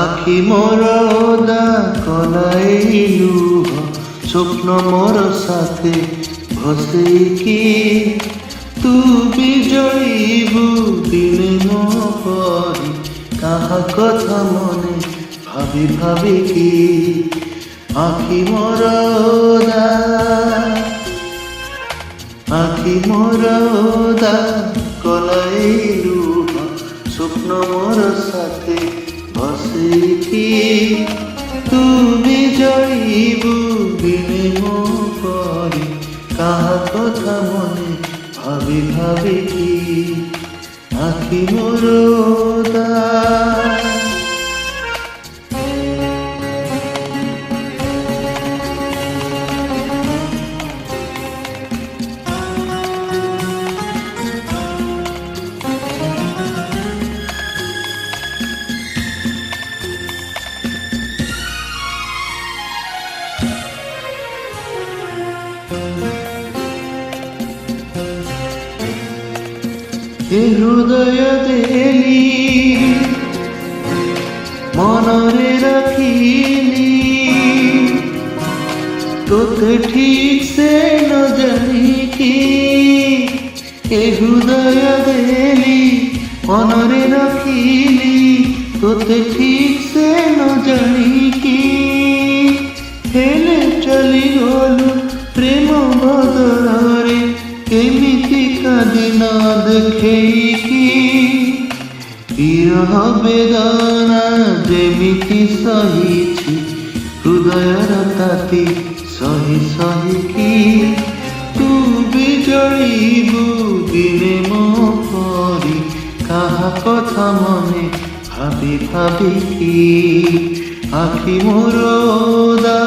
আখি মোর ওদা কলাই লুহ স্বপ্ন মোর সাথে ভসেইকি তু বিজয়ীবু দিনে মো পরি কাহা কথা মনে ভাবি ভাবিকি আখি মোর ওদা আখি মোর ওদা কলাই লুহ স্বপ্ন মোর সাথে ভসেইকি তু বিজয়ীবু দিনে মো পরি কাহা কথা মনে ভাবি ভাবিকি আখি মোর ওদা এ হৃদয় দেলি মনরে রাখিলি তোতে ঠিক সে ন জানিকি এ হৃদয় দেলি মনরে রাখিলি তোতে ঠিক সে ন জানিকি হেলে চলি গলু প্রেম বদଳରେ କେମିତିକା ଦିନ ଦେଖେଇକି ବିରହ ବେଦନା ଯେମିତି ସହିଛି ହୃଦୟର ତାତି ସହି ସହିକି ତୁ ବିଜଳିବୁ ଦିନେ ମୋ ପରି କାହା କଥା ମନେ ଭାବି ଭାବିକି ଆଖି ମୋର ଓଦା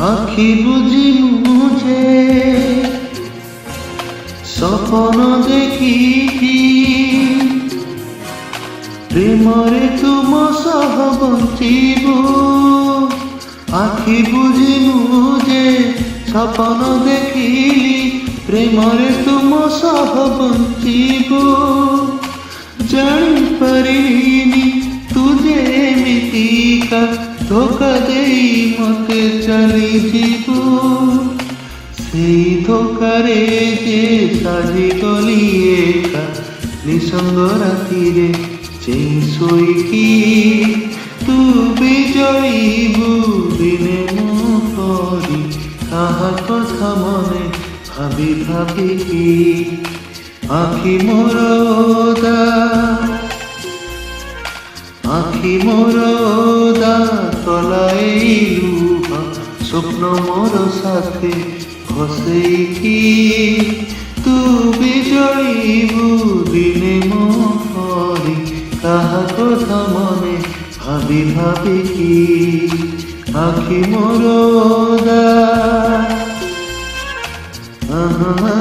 আখি বুঝি মুঝে স্বপ্ন দেখিছি প্রেমরে তুম সহ বঞ্চিব আখি বুঝি মুঝে স্বপ্ন দেখিলি প্রেমরে তুম সহ বঞ্চিব জানিপারিনি তু যেমিতিকা ধোকা দেই মতে চালি ଯିବୁ ସେଇ ଧୋକାରେ ଯେ ସାଜି ଗଲି ଏକା ନିସଙ୍ଗ ରାତିରେ ଚେଇଁ ଶୋଇକି ତୁ ବିଜଳିବୁ ଦିନେ ମୋ ପରି କାହା କଥା ମନେ ଭାବି ଭାବିକି ଆଖି ମୋର ଓଦା আখি মোর ওদা কলাই লুহ স্বপ্ন মোর সাথে ভসেইকি তু বিজয়ীবু দিনে মো পরি কাহা কথা মনে ভাবি ভাবিকি আখি মোর ওদা আহা